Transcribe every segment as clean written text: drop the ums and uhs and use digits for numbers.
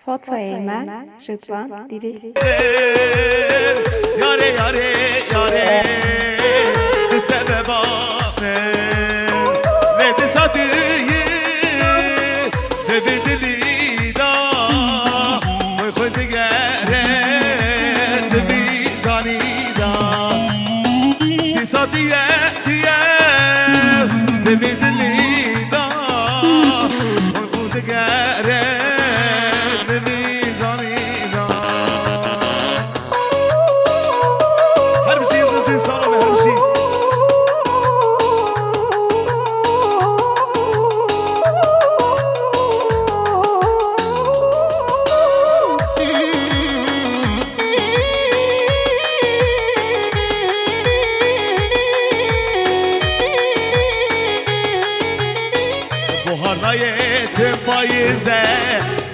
فوتوی من رضوان دیری یاره یاره یاره به سبب آمن رد سادیه دوید لیدا موی خود گره دوی جانی دا دی سادیه تیه دوید لیدا موی خود گره تم پاییزه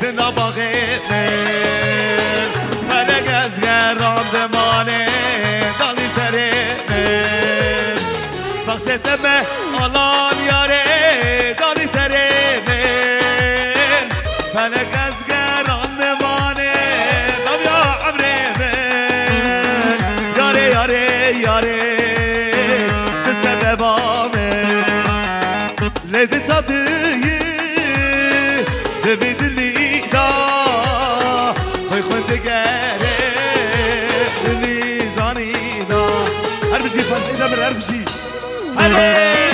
دنا باغه من فلک از گران دمانه دالی سره من وقت دمه آلان یاره دالی سره من فلک از گران دمانه دم یا عمره من یاره یاره یاره بسبب آمن لدی صدیه دوید لیدا های خود گره میزانی دا هر بشی فهمیده بر هر بشی هره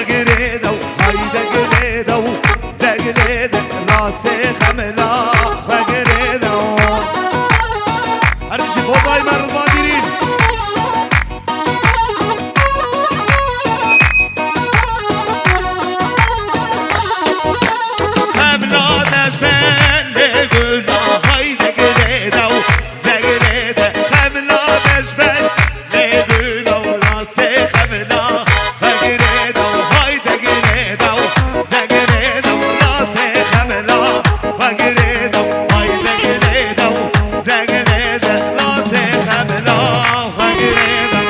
فقريدو هايدا قريدو دا قريدو راسي خملا فقريدو هرشي فوضاي مر البادرين خملا دشبن لقلنا هايدا قريدو دا قريدو خملا دشبن لقلنا راسي خملا فقريدو هايدا قريدو دا قريدو راسي خملا فقريدو هايدا قريدو دا قريدو راسي خملا فقريدو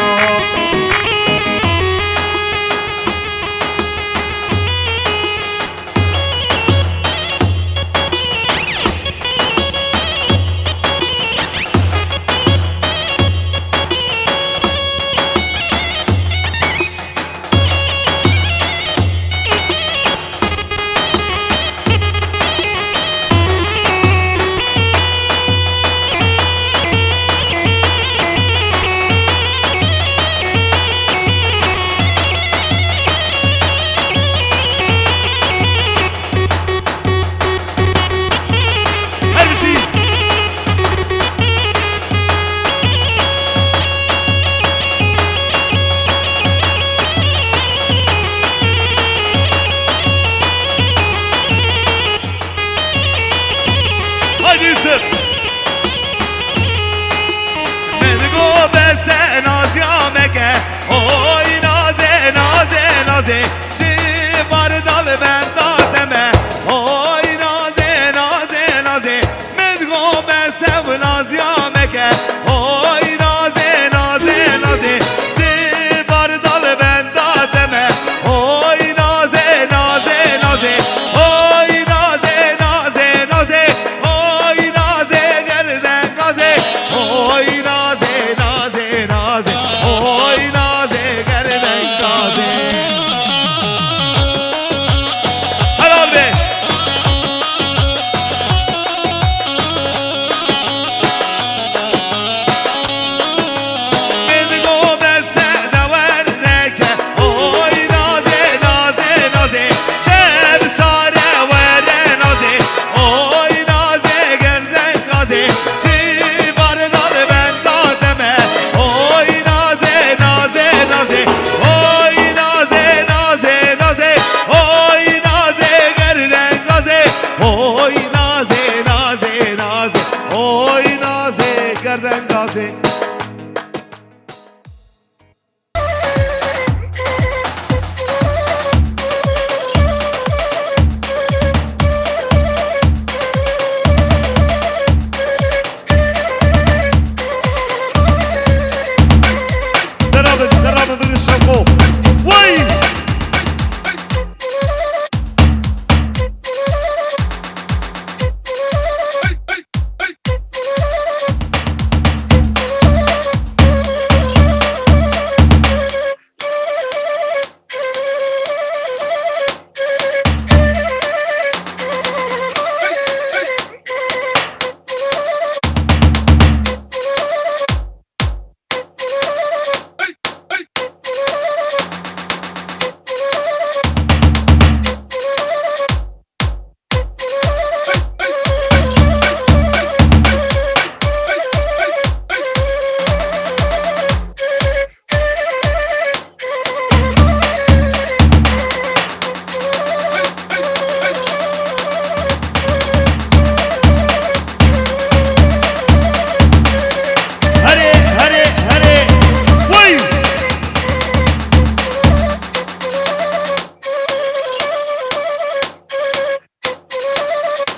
هرشي هاي يوسف نلقو بس ناز يامك اوي نازي نازي نازي شي بارد من داتمه اوي نازي نازي نازي نلقو بس ناز يامك اوي نازي نازي نازي شي بارد من داتمه اوي نازي نازي نازي اوي نازي نازي نازي اوي نازي گردن گازي اوي نازي نازي نازي اوي نازي گردن گازي حلال به بگو بس نورنك اوي نازي نازي نازي شب ساره وره نازي اوي نازي گردن گازي شی باردار من دادمه اوي نازي نازي نازي اوي نازي نازي نازي اوي نازي گردن گازي اوي نازي نازي نازي اوي نازي گردن گازي درابة من الشامبو وي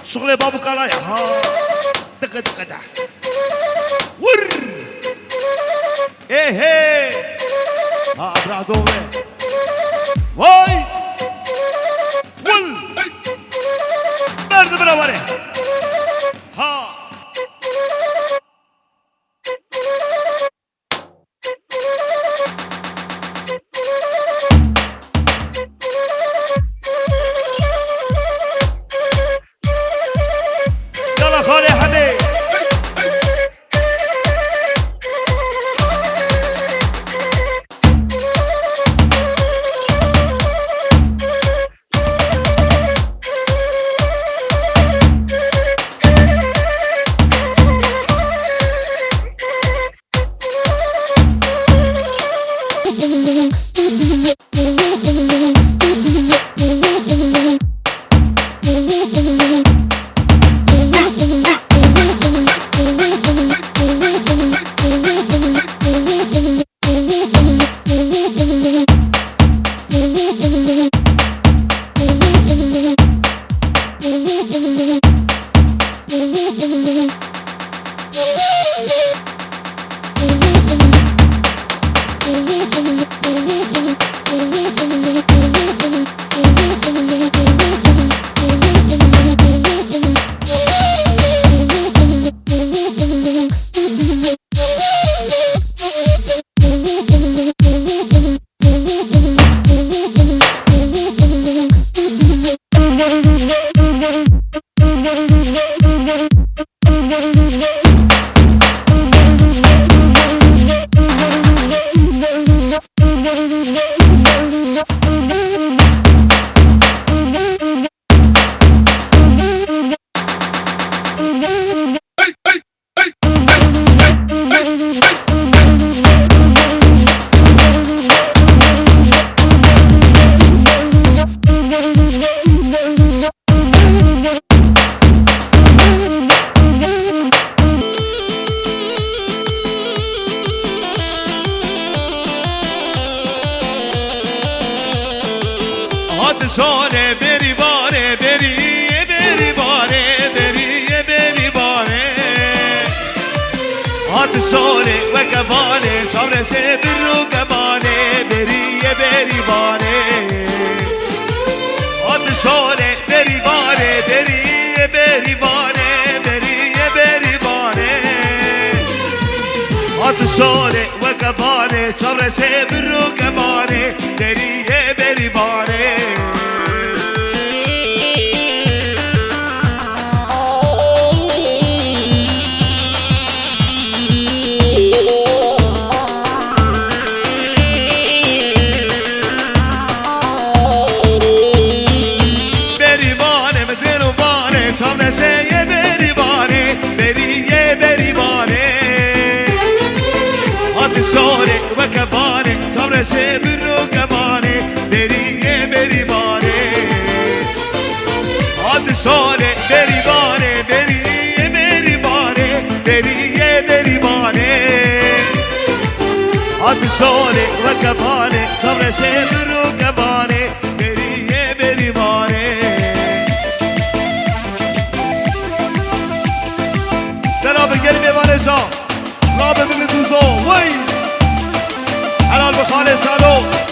شغل بابو كلايا ها دق دق دق ور ايه ايه ها ابرع دوغي واي ول برد براوري ها يلا خالي يا حبيب آتشانه بری باره بری بری باره بری بری باره آتشانه و کبانه شامرسه برو کبانه بری بری باره آتشانه بری باره بری بری باره بری بری باره آتشانه و کبانه شامرسه برو کبانه بری بری باره آتشانه و کبانه شامرسه برو کبانه بری بری باره آتشانه بری باره بری بری باره بری بری باره آتشانه و کبانه شامرسه برو کبانه بری بری باره جناب گرم وانشا رابط من دوزو وی حلال بخالص سالو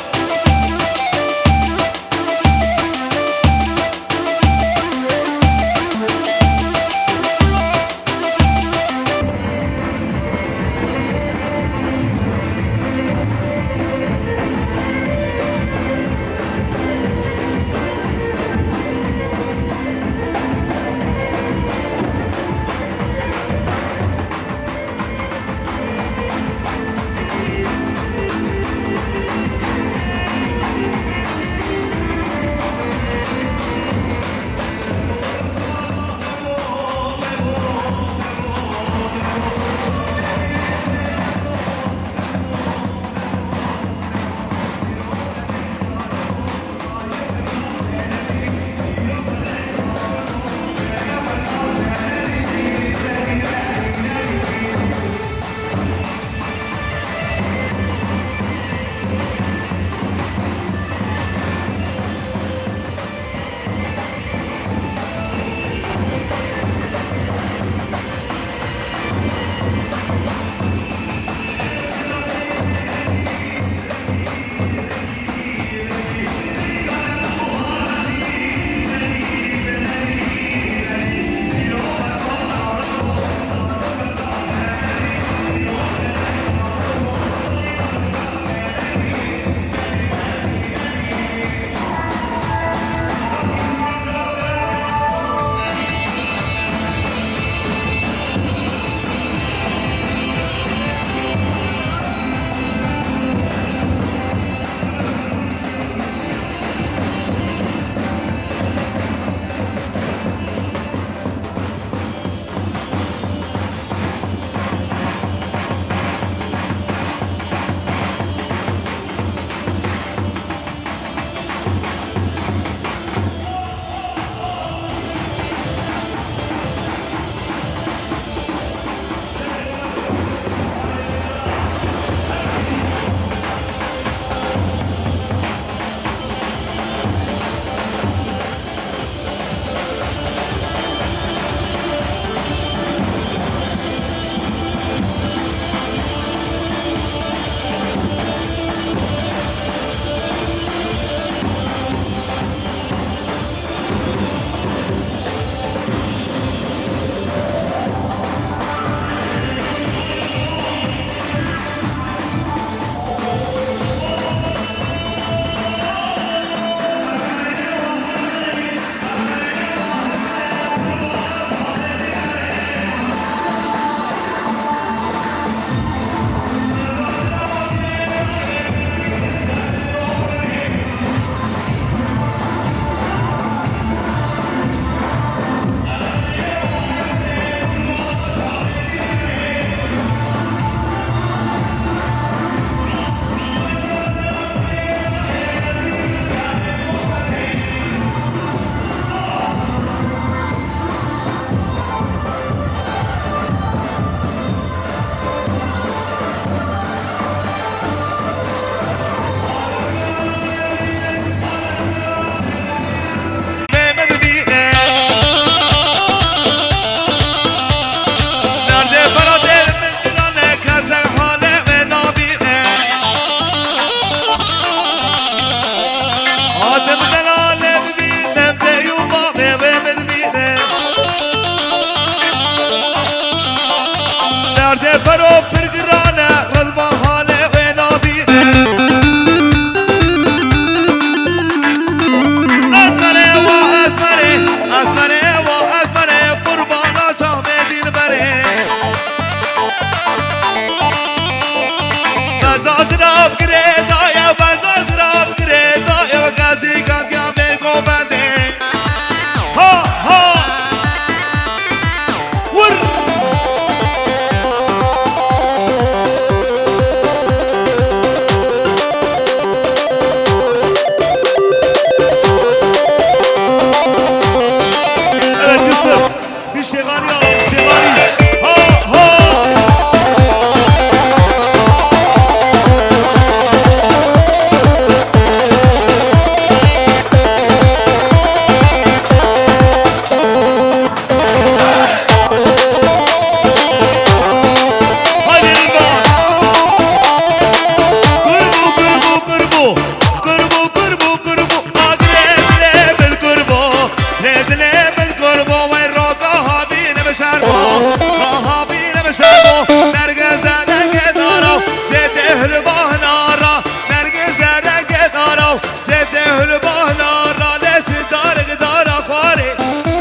bahna raleş darık dara khare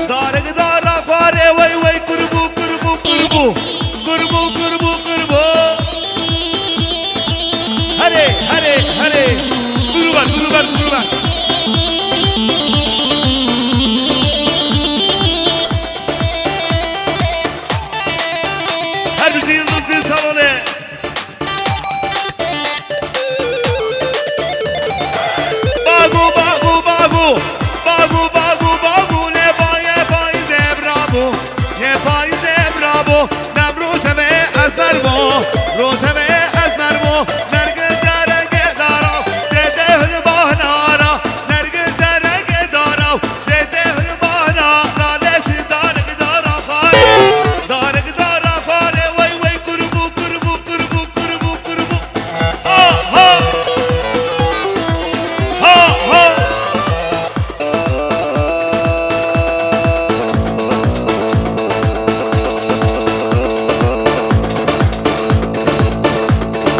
darık dara khare vay vay kurbu kurbu kurbu kurbu kurbu kurbu hare hare hare kurban kurban kurban her bir şey yıldızlı salonu Bagu bagu bagu bagu bagu bagu ne baye faize bravo ne faize bravo nem roseme azmermo roseme azmermo nergin derenge dara sedehül bahnara nergin derenge dara sedehül bahnara leşi darık dara khare darık dara khare vay vay kurbu kurbu kurbu kurbu kurbu ha ha ha ha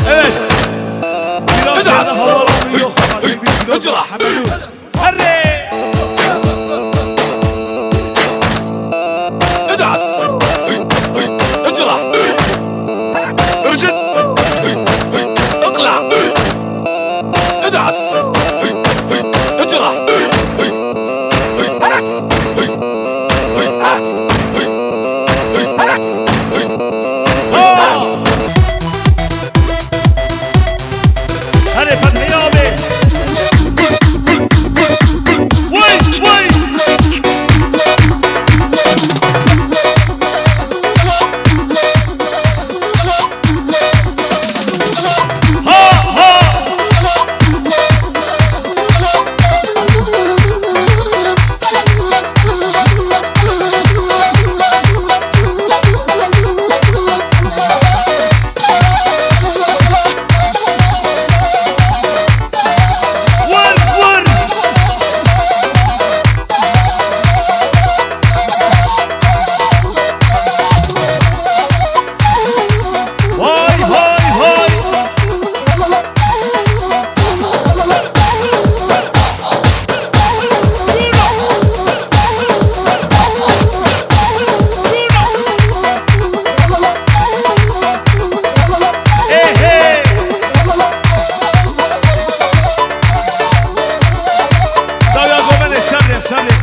Evet. Biraz ادعس. havalanıyor yok ama bir اجرح. Hadi. ادعس اجرح ارجد اقلع ادعس اجرح Hadi Fatih abi. Vay vay. Ha ha. Vur vur. Vay vay vay. Hey hey. Dawaj, gomene, szablę, szablę.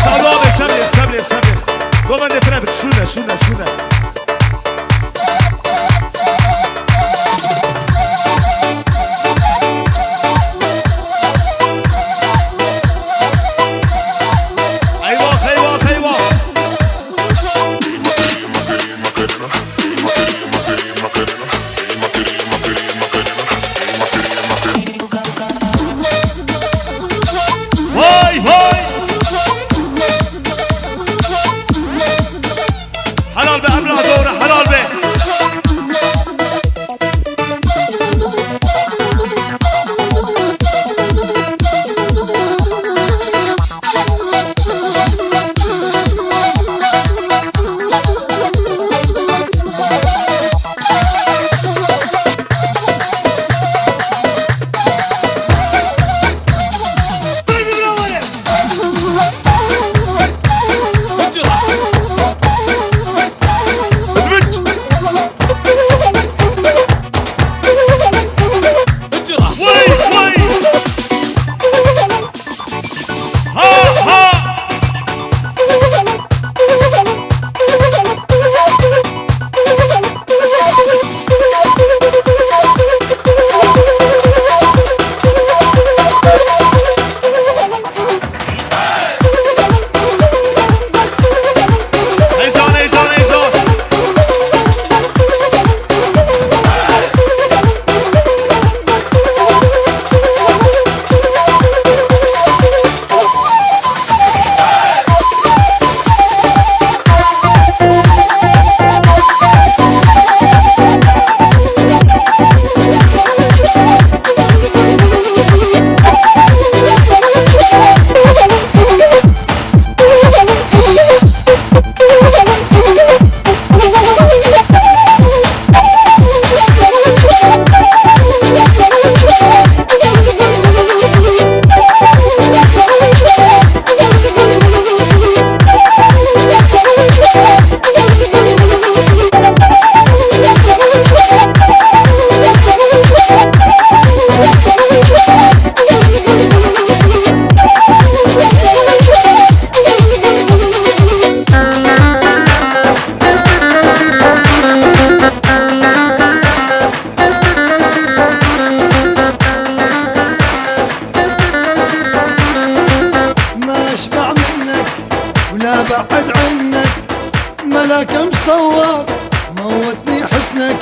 Szablone, szablę, szablę, szablę. Gomene, trafik, szuna, szuna, szuna. Eyvah, eyvah, eyvah. Vay vay. Helal be Emrah. بعد عنك ملاك مصور موتني حسنك.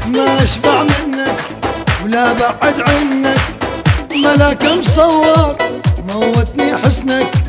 ما اشبع منك ولا بعد عنك ملاك مصور موتني حسنك.